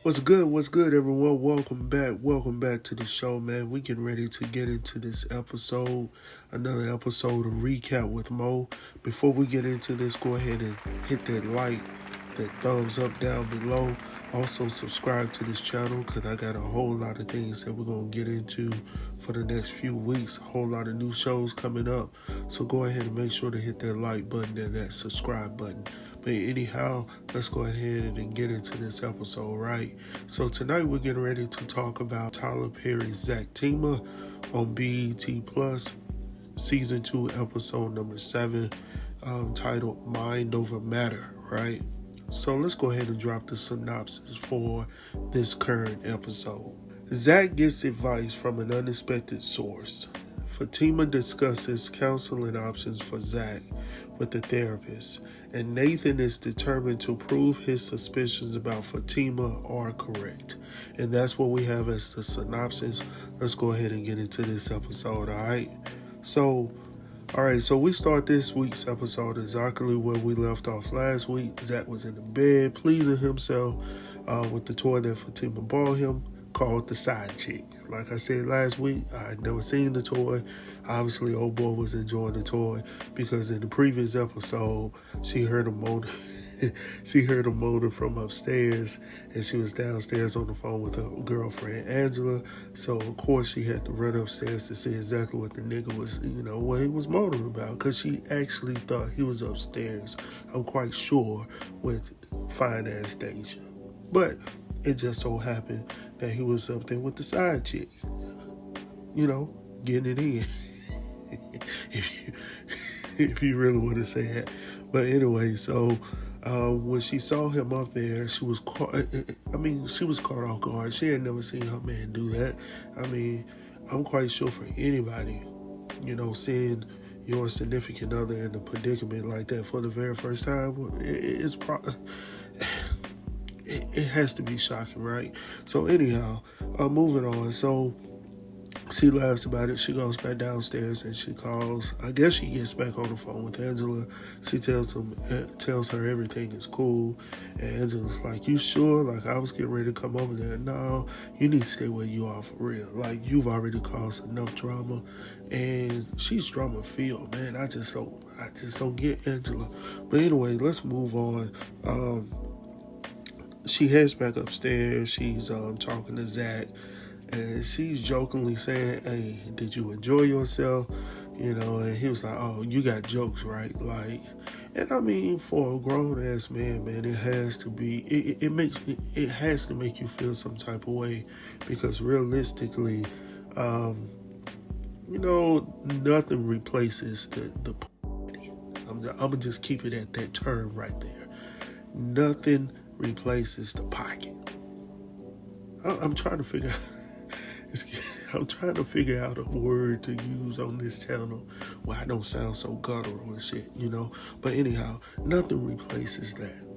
What's good, everyone? Welcome back to the show, man. We getting ready to get into this episode, another episode of Recap with Mo. Before we get into this, go ahead and hit that like, that thumbs up down below. Also, subscribe to this channel because I got a whole lot of things that we're going to get into for the next few weeks. A whole lot of new shows coming up. So go ahead and make sure to hit that like button and that subscribe button. But anyhow, let's go ahead and get into this episode, right? So tonight we're getting ready to talk about Tyler Perry's Zatima on BET Plus, Season 2, Episode number 7, titled Mind Over Matter, right? So let's go ahead and drop the synopsis for this current episode. Zach gets advice from an unexpected source. Fatima discusses counseling options for Zach with the therapist, and Nathan is determined to prove his suspicions about Fatima are correct. And that's what we have as the synopsis. Let's go ahead and get into this episode, alright? So we start this week's episode exactly where we left off last week. Zach was in the bed, pleasing himself with the toy that Fatima bought him, called the side chick. Like I said last week, I had never seen the toy. Obviously, old boy was enjoying the toy because in the previous episode, she heard a motor. She heard a motor from upstairs, and she was downstairs on the phone with her girlfriend Angela. So of course, she had to run upstairs to see exactly what the nigga was, what he was motoring about, because she actually thought he was upstairs. I'm quite sure with fine ass Deja, but it just so happened that he was up there with the side chick, getting it in. if you really want to say that. But anyway, so when she saw him up there, she was caught. She was caught off guard. She had never seen her man do that. I'm quite sure for anybody, seeing your significant other in a predicament like that for the very first time, it's probably. It has to be shocking, right? So anyhow, moving on. So she laughs about it. She goes back downstairs and she calls. I guess she gets back on the phone with Angela. She tells her everything is cool. And Angela's like, "You sure? Like, I was getting ready to come over there." "No, you need to stay where you are for real. Like, you've already caused enough drama." And she's drama filled, man. I just don't get Angela. But anyway, let's move on. She heads back upstairs. She's talking to Zach, and she's jokingly saying, "Hey, did you enjoy yourself?" And he was like, "Oh, you got jokes, right?" Like, and for a grown ass man, it has to be. It has to make you feel some type of way, because realistically, nothing replaces the party. I'm gonna just keep it at that term right there. Nothing replaces the pocket. I'm trying to figure out. I'm trying to figure out a word to use on this channel where I don't sound so guttural and shit, But anyhow, nothing replaces that.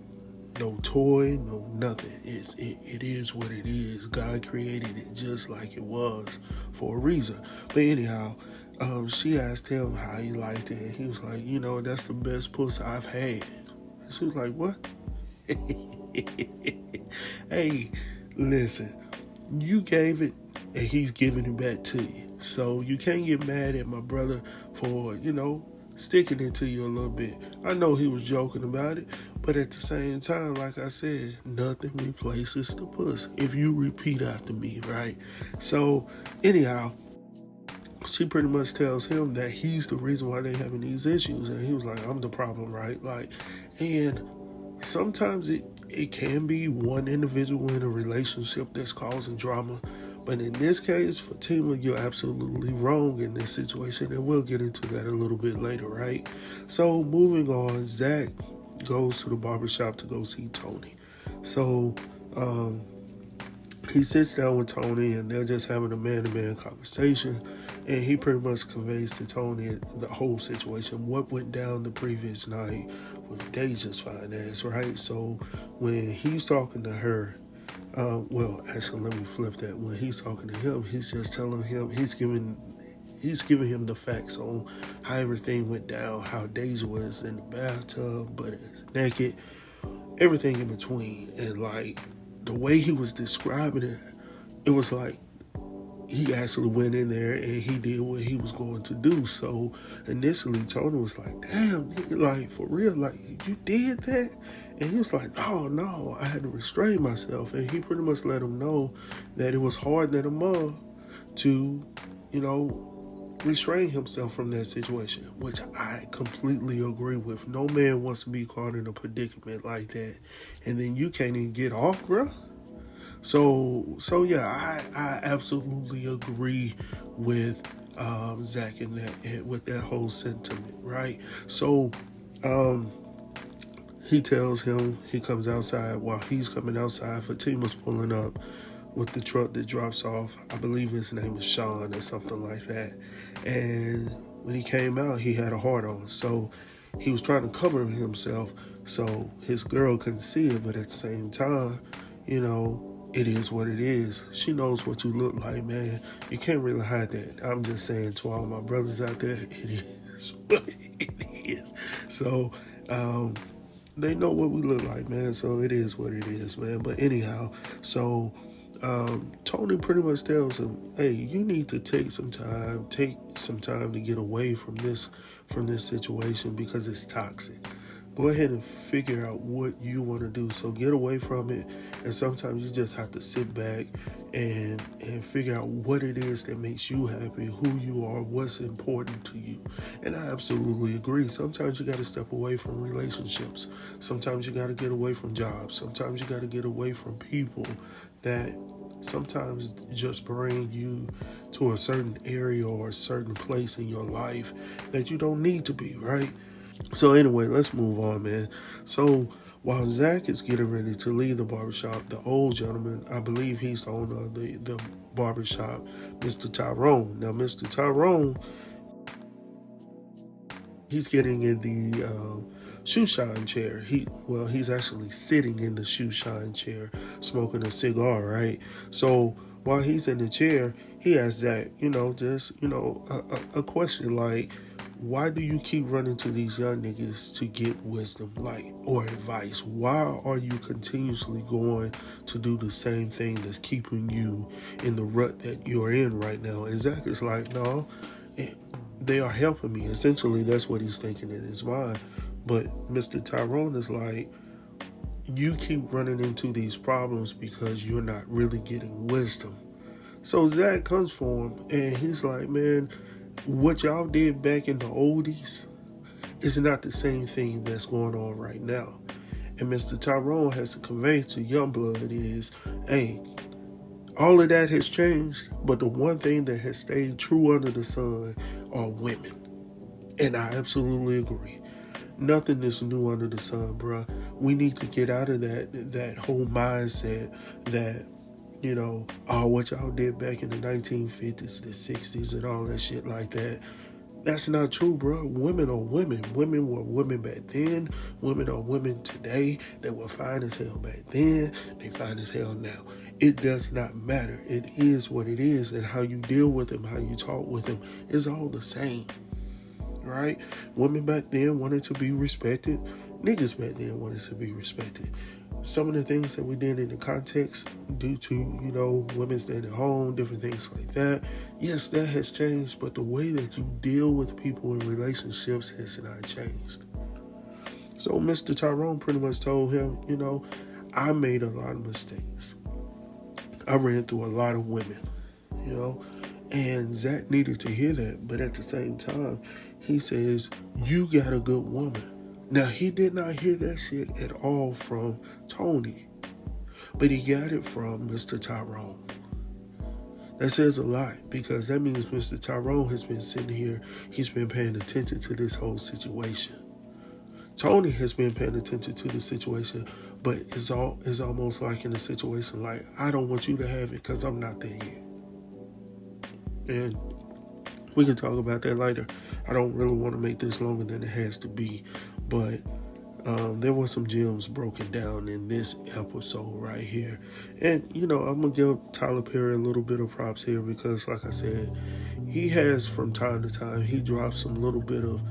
No toy, no nothing. It is what it is. God created it just like it was for a reason. But anyhow, she asked him how he liked it, and he was like, "That's the best pussy I've had." And she was like, "What?" Hey, listen, you gave it and he's giving it back to you. So you can't get mad at my brother for, sticking it to you a little bit. I know he was joking about it, but at the same time, like I said, nothing replaces the puss. If you repeat after me, right? So anyhow, she pretty much tells him that he's the reason why they're having these issues. And he was like, "I'm the problem, right?" And sometimes it can be one individual in a relationship that's causing drama. But in this case, Fatima, you're absolutely wrong in this situation. And we'll get into that a little bit later, right? So moving on, Zach goes to the barbershop to go see Tony. So he sits down with Tony and they're just having a man-to-man conversation. And he pretty much conveys to Tony the whole situation, what went down the previous night with Deja's finance, right? So when he's talking to her, actually, let me flip that. When he's talking to him, he's just telling him, he's giving him the facts on how everything went down, how Deja was in the bathtub, but naked, everything in between. And the way he was describing it, it was like he actually went in there and he did what he was going to do. So initially Tony was like, damn, nigga, like for real, like you did that? And he was like, no, I had to restrain myself. And he pretty much let him know that it was hard than a mug to, restrain himself from that situation, which I completely agree with. No man wants to be caught in a predicament like that. And then you can't even get off, bro. So yeah, I absolutely agree with Zach in that, with that whole sentiment, right? So he tells him, he comes outside. While he's coming outside, Fatima's pulling up with the truck that drops off. I believe his name is Sean or something like that. And when he came out, he had a heart on. So he was trying to cover himself so his girl couldn't see it. But at the same time, it is what it is. She knows what you look like, man. You can't really hide that. I'm just saying to all my brothers out there, it is what it is. So, they know what we look like, man. So it is what it is, man. But anyhow, so Tony pretty much tells him, hey, you need to take some time to get away from this situation because it's toxic. Go ahead and figure out what you want to do. So get away from it. And sometimes you just have to sit back and figure out what it is that makes you happy, who you are, what's important to you. And I absolutely agree. Sometimes you got to step away from relationships. Sometimes you got to get away from jobs. Sometimes you got to get away from people that sometimes just bring you to a certain area or a certain place in your life that you don't need to be, right? So anyway, let's move on, man. So while Zach is getting ready to leave the barbershop, the old gentleman, I believe he's the owner of the barbershop, Mr. Tyrone. Now, Mr. Tyrone, he's getting in the shoe shine chair. He's actually sitting in the shoe shine chair, smoking a cigar, right? So while he's in the chair, he asks Zach, a question like, why do you keep running to these young niggas to get wisdom, or advice? Why are you continuously going to do the same thing that's keeping you in the rut that you're in right now? And Zach is like, no, they are helping me. Essentially, that's what he's thinking in his mind. But Mr. Tyrone is like, you keep running into these problems because you're not really getting wisdom. So Zach comes for him, and he's like, man, what y'all did back in the oldies is not the same thing that's going on right now. And Mr. Tyrone has to convey to Youngblood is, hey, all of that has changed, but the one thing that has stayed true under the sun are women. And I absolutely agree. Nothing is new under the sun, bruh. We need to get out of that whole mindset that, what y'all did back in the 1950s, the 60s, and all that shit like that. That's not true, bro. Women are women. Women were women back then. Women are women today. They were fine as hell back then. They fine as hell now. It does not matter. It is what it is. And how you deal with them, how you talk with them is all the same. Right? Women back then wanted to be respected. Niggas back then wanted to be respected. Some of the things that we did in the context due to, women staying at home, different things like that. Yes, that has changed, but the way that you deal with people in relationships has not changed. So Mr. Tyrone pretty much told him, I made a lot of mistakes. I ran through a lot of women, and Zach needed to hear that. But at the same time, he says, you got a good woman. Now, he did not hear that shit at all from Tony, but he got it from Mr. Tyrone. That says a lot, because that means Mr. Tyrone has been sitting here, he's been paying attention to this whole situation. Tony has been paying attention to the situation, but it's almost like in a situation like, I don't want you to have it because I'm not there yet. And we can talk about that later. I don't really want to make this longer than it has to be, but there were some gems broken down in this episode right here. And, I'm going to give Tyler Perry a little bit of props here because, like I said, he has from time to time, he drops some little bit of,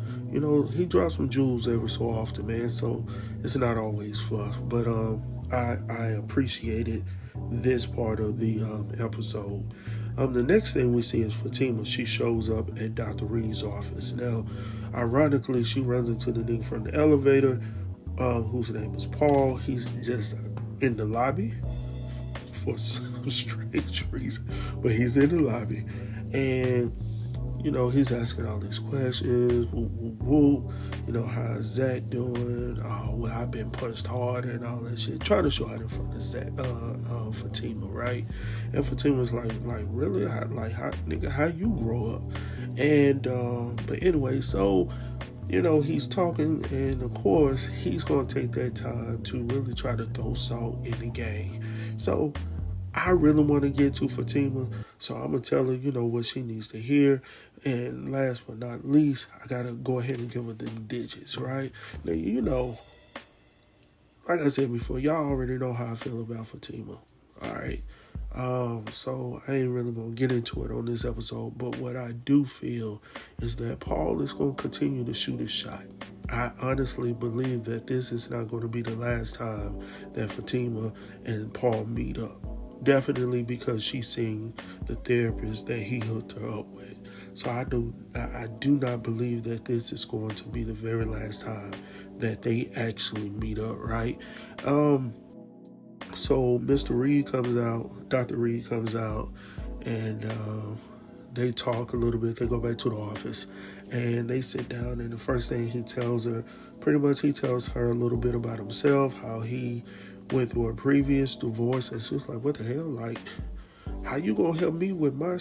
he drops some jewels every so often, man. So it's not always fluff. But I appreciated this part of the episode. The next thing we see is Fatima. She shows up at Dr. Reed's office. Now, ironically, she runs into the nigga from the elevator, whose name is Paul. He's just in the lobby for some strange reason, but he's in the lobby, and he's asking all these questions. Woo, woo, woo. How's Zach doing? Oh, well, I've been punched hard and all that shit. Trying to show out in front of Zach, Fatima, right? And Fatima's like, really? How, nigga, how you grow up? And, but anyway, so, he's talking, and of course, he's going to take that time to really try to throw salt in the game. So, I really want to get to Fatima, so I'm going to tell her, what she needs to hear. And last but not least, I got to go ahead and give her the digits, right? Now, like I said before, y'all already know how I feel about Fatima, all right? So I ain't really going to get into it on this episode, but what I do feel is that Paul is going to continue to shoot his shot. I honestly believe that this is not going to be the last time that Fatima and Paul meet up. Definitely because she's seeing the therapist that he hooked her up with. So I do not believe that this is going to be the very last time that they actually meet up, right? So Mr. Reed comes out, Dr. Reed comes out, and they talk a little bit. They go back to the office, and they sit down, and the first thing he tells her, he tells her a little bit about himself, how he went through a previous divorce, and she was like, what the hell? Like, how you gonna help me with my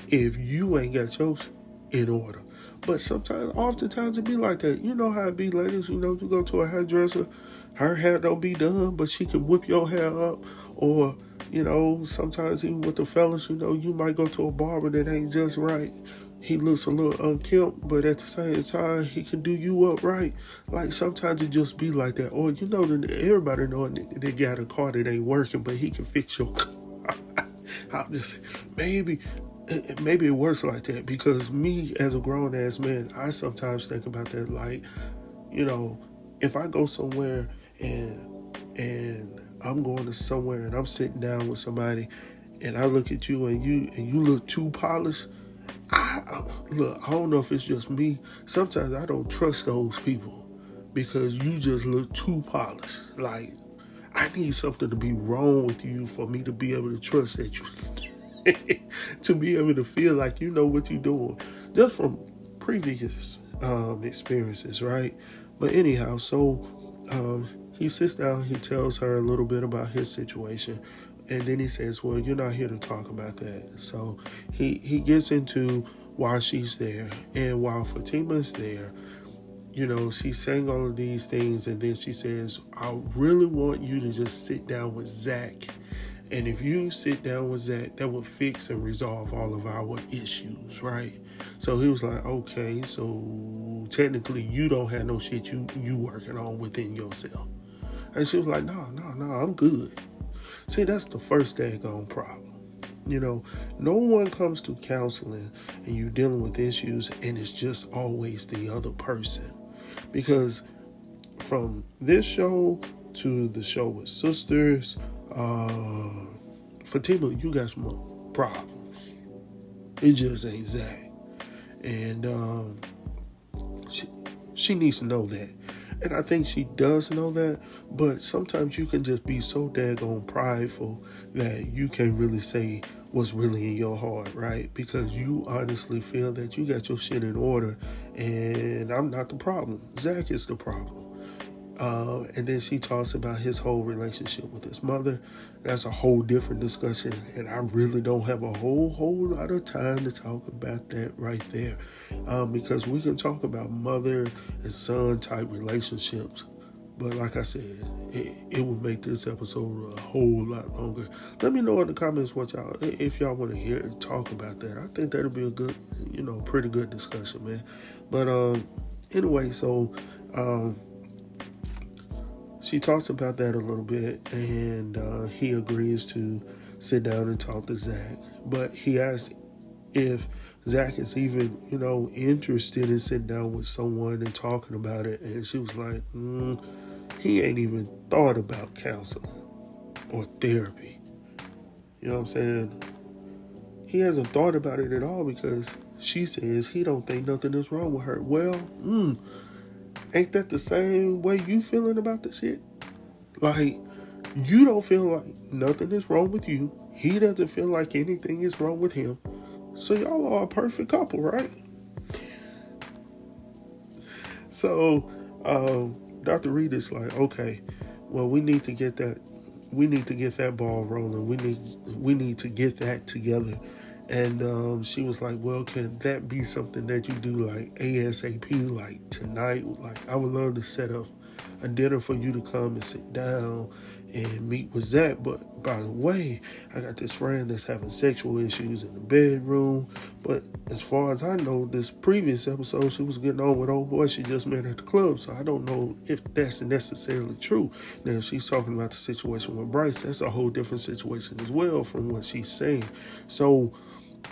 if you ain't got yours in order? But oftentimes it be like that. You know how it be, ladies. You go to a hairdresser, her hair don't be done, but she can whip your hair up. Or, sometimes even with the fellas, you might go to a barber that ain't just right. He looks a little unkempt, but at the same time, he can do you up right. Like, sometimes it just be like that. Or, everybody know they got a car that ain't working, but he can fix your car. I'm just maybe it works like that, because me as a grown-ass man, I sometimes think about that. Like, if I go somewhere and I'm going to somewhere and I'm sitting down with somebody and I look at you and you look too polished, I don't know if it's just me. Sometimes I don't trust those people because you just look too polished. Like, I need something to be wrong with you for me to be able to trust that you, to be able to feel like you know what you're doing, just from previous experiences, right? But anyhow, so he sits down, he tells her a little bit about his situation, and then he says, well, you're not here to talk about that. So he gets into why she's there, and while Fatima's there, she's saying all of these things, and then she says, I really want you to just sit down with Zach. And if you sit down with Zach, that will fix and resolve all of our issues, right? So he was like, okay, so technically you don't have no shit you working on within yourself. And she was like, no, I'm good. See, that's the first daggone problem. No one comes to counseling and you're dealing with issues and it's just always the other person. Because from this show to the show with Sisters, Fatima, you got some problems. It just ain't Zach. And she needs to know that. And I think she does know that, but sometimes you can just be so daggone prideful that you can't really say what's really in your heart, right? Because you honestly feel that you got your shit in order, and I'm not the problem. Zach is the problem. And then she talks about his whole relationship with his mother. That's a whole different discussion, and I really don't have a whole lot of time to talk about that right there, because we can talk about mother and son type relationships, but like I said, it would make this episode a whole lot longer. Let me know in the comments if y'all want to hear talk about that. I think that'll be a good, pretty good discussion, man. But anyway, so she talks about that a little bit, and he agrees to sit down and talk to Zach. But he asks if Zach is even, interested in sitting down with someone and talking about it. And she was like, he ain't even thought about counseling or therapy. You know what I'm saying? He hasn't thought about it at all because she says he don't think nothing is wrong with her. Well, ain't that the same way you feeling about the shit? Like, you don't feel like nothing is wrong with you. He doesn't feel like anything is wrong with him. So y'all are a perfect couple, right? So Dr. Reed is like, okay, well, we need to get that ball rolling. We need to get that together. And she was like, well, can that be something that you do like ASAP, like tonight? Like, I would love to set up a dinner for you to come and sit down and meet with Zach. But by the way, I got this friend that's having sexual issues in the bedroom. But as far as I know, this previous episode, she was getting on with old boy she just met at the club. So I don't know if that's necessarily true. Now, if she's talking about the situation with Bryce, that's a whole different situation as well from what she's saying. So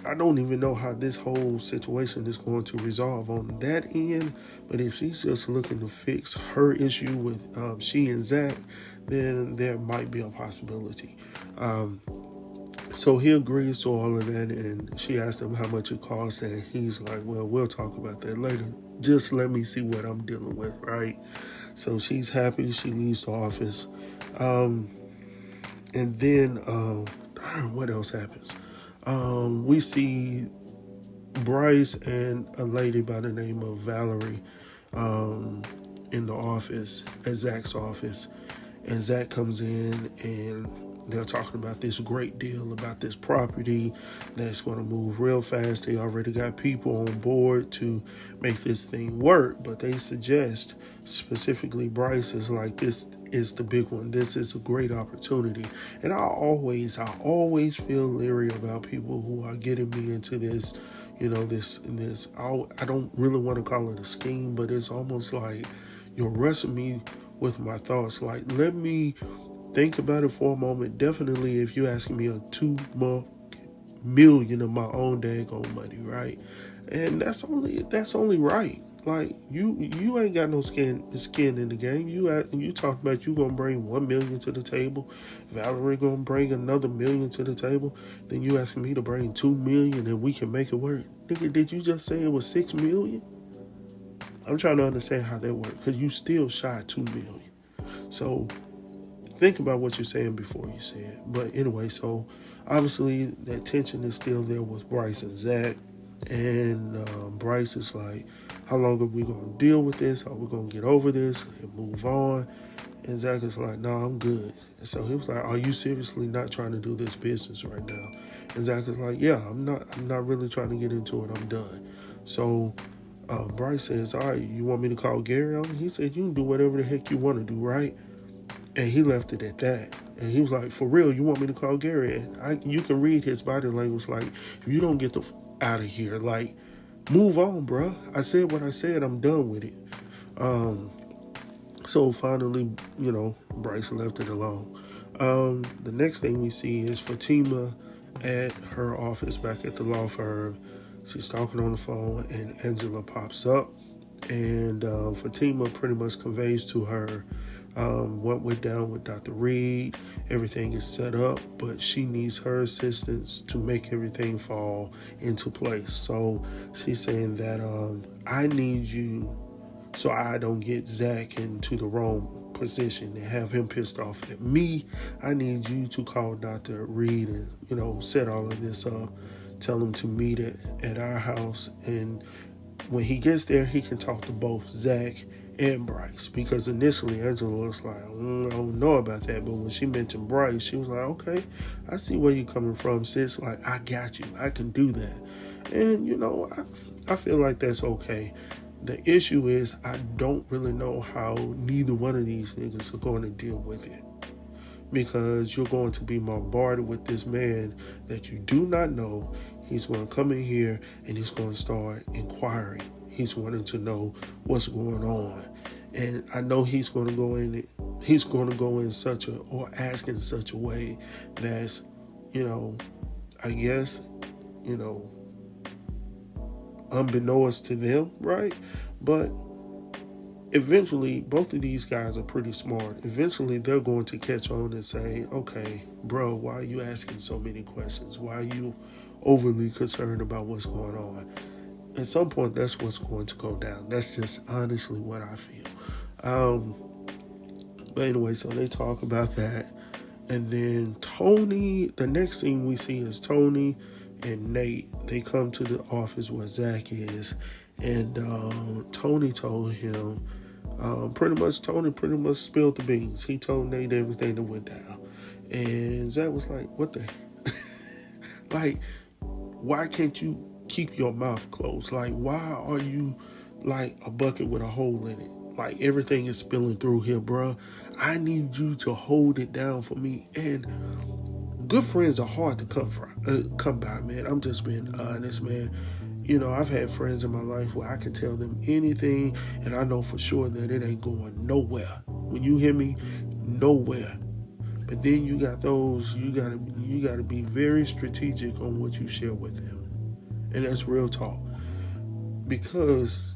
I don't even know how this whole situation is going to resolve on that end. But if she's just looking to fix her issue with she and Zach, then there might be a possibility. So he agrees to all of that, and she asked him how much it costs, and he's like, well, we'll talk about that later. Just let me see what I'm dealing with, right? So she's happy. She leaves the office. And then, what else happens? We see Bryce and a lady by the name of Valerie in the office, at Zach's office. And Zach comes in and they're talking about this great deal about this property that's going to move real fast. They already got people on board to make this thing work, but they suggest, specifically Bryce is like, this is the big one. This is a great opportunity. And I always feel leery about people who are getting me into this, I don't really want to call it a scheme, but it's almost like you're rushing me with my thoughts. Like, let me think about it for a moment. Definitely, if you're asking me a $2 million of my own daggone money, right? And that's only right. Like, you ain't got no skin in the game. You talk about you gonna bring $1 million to the table. Valerie gonna bring another $1 million to the table. Then you asking me to bring $2 million and we can make it work. Nigga, did you just say it was $6 million? I'm trying to understand how that works, because you still shy $2 million. So think about what you're saying before you say it. But anyway, so obviously that tension is still there with Bryce and Zach. And Bryce is like, how long are we going to deal with this? Are we going to get over this and move on? And Zach is like, no, I'm good. And so he was like, are you seriously not trying to do this business right now? And Zach is like, yeah, I'm not really trying to get into it. I'm done. So Bryce says, all right, you want me to call Gary on? He said, you can do whatever the heck you want to do, right? And he left it at that. And he was like, for real, you want me to call Gary? And you can read his body language like, if you don't get out of here, like, move on, bro. I said what I said. I'm done with it. So finally, Bryce left it alone. The next thing we see is Fatima at her office back at the law firm. She's talking on the phone, and Angela pops up. And Fatima pretty much conveys to her what went down with Dr. Reed. Everything is set up, but she needs her assistance to make everything fall into place. So she's saying that I need you so I don't get Zach into the wrong position and have him pissed off at me. I need you to call Dr. Reed and, set all of this up. Tell him to meet at our house, and when he gets there, he can talk to both Zach and Bryce. Because initially, Angela was like, I don't know about that. But when she mentioned Bryce, she was like, okay, I see where you're coming from, sis. Like, I got you. I can do that. And, I feel like that's okay. The issue is I don't really know how neither one of these niggas are going to deal with it. Because you're going to be bombarded with this man that you do not know. He's going to come in here and he's going to start inquiring. He's wanting to know what's going on. And I know he's going to go in or ask in such a way that's, I guess, unbeknownst to them, right? But eventually, both of these guys are pretty smart. Eventually, they're going to catch on and say, okay, bro, why are you asking so many questions? Why are you overly concerned about what's going on? At some point, that's what's going to go down. That's just honestly what I feel. But anyway, so they talk about that. And then Tony, the next thing we see is Tony and Nate. They come to the office where Zach is. And Tony told him, Tony pretty much spilled the beans. He told Nate everything that went down. And Zach was like, what the? Like, why can't you keep your mouth closed? Like, why are you like a bucket with a hole in it? Like, everything is spilling through here, bro. I need you to hold it down for me. And good friends are hard to come by, man. I'm just being honest, man. You know, I've had friends in my life where I can tell them anything, and I know for sure that it ain't going nowhere. When you hear me, nowhere. But then you got those, you gotta be very strategic on what you share with them. And that's real talk. Because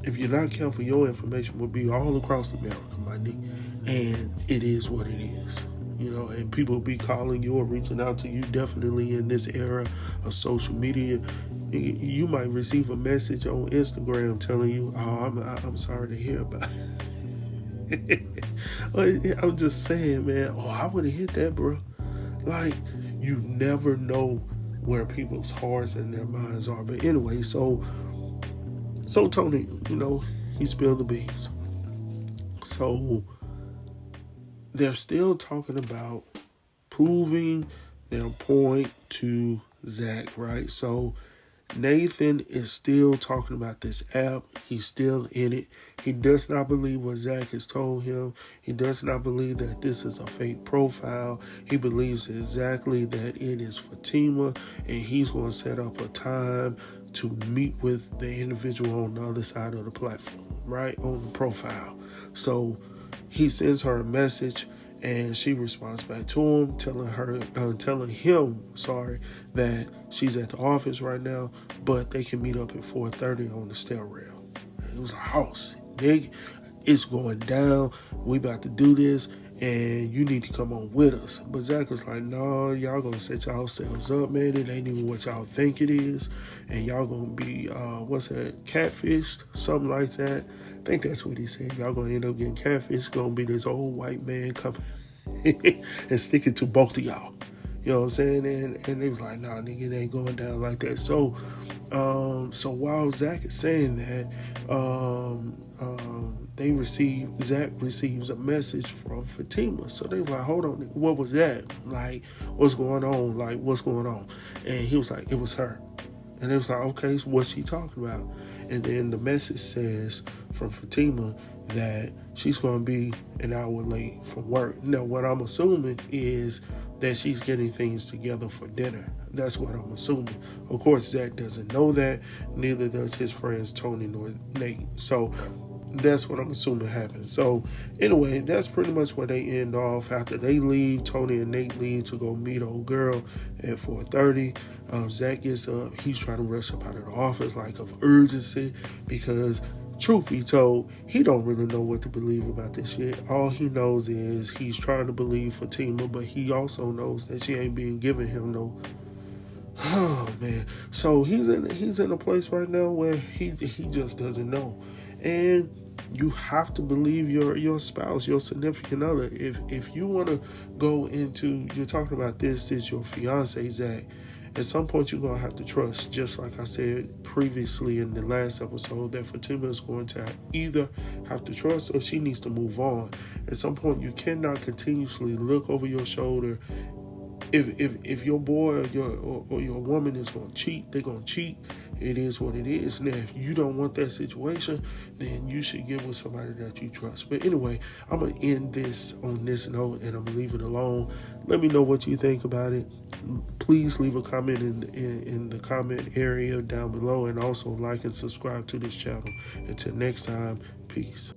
if you're not careful, your information will be all across America, my nigga. And it is what it is. You know, and people will be calling you or reaching out to you. Definitely in this era of social media, you might receive a message on Instagram telling you, oh, I'm sorry to hear about it. I'm just saying, man, I would have hit that, bro. Like, you never know where people's hearts and their minds are. But anyway, so Tony, you know, he spilled the beans. So they're still talking about proving their point to Zach, right? So Nathan is still talking about this app. He's still in it. He does not believe what Zach has told him. He does not believe that this is a fake profile. He believes exactly that it is Fatima, and he's going to set up a time to meet with the individual on the other side of the platform, right, on the profile. So he sends her a message, and she responds back to him, telling him that she's at the office right now, but they can meet up at 4:30 on the stair rail. It was a house, nigga. It's going down. We about to do this, and you need to come on with us. But Zach was like, no, y'all gonna set yourselves up, man. It ain't even what y'all think it is, and y'all gonna be catfished, something like that. I think that's what he said. Y'all gonna end up getting catfished. Gonna be this old white man coming and sticking to both of y'all. You know what I'm saying? And they was like, nah, nigga, it ain't going down like that. So while Zach is saying that, Zach receives a message from Fatima. So they were like, hold on, what was that? Like, what's going on? Like, what's going on? And he was like, it was her. And it was like, okay, so what's she talking about? And then the message says from Fatima that she's going to be an hour late from work. Now, what I'm assuming is that she's getting things together for dinner. That's what I'm assuming. Of course, Zach doesn't know that. Neither does his friends Tony nor Nate. So that's what I'm assuming happens. So anyway, that's pretty much where they end off. After they leave, Tony and Nate leave to go meet old girl at 4:30. Zach gets up. He's trying to rush up out of the office like of urgency because, truth be told, he don't really know what to believe about this shit. All he knows is he's trying to believe Fatima, but he also knows that she ain't being given him no. Oh man, so he's in a place right now where he just doesn't know, and you have to believe your spouse, your significant other. If you want to go into, you're talking about this is your fiance, Zach. At some point, you're going to have to trust, just like I said previously in the last episode, that Fatima is going to either have to trust or she needs to move on. At some point, you cannot continuously look over your shoulder. If your boy or your woman is going to cheat, they're going to cheat. It is what it is. Now, if you don't want that situation, then you should get with somebody that you trust. But anyway, I'm going to end this on this note, and I'm going to leave it alone. Let me know what you think about it. Please leave a comment in the comment area down below, and also like and subscribe to this channel. Until next time, peace.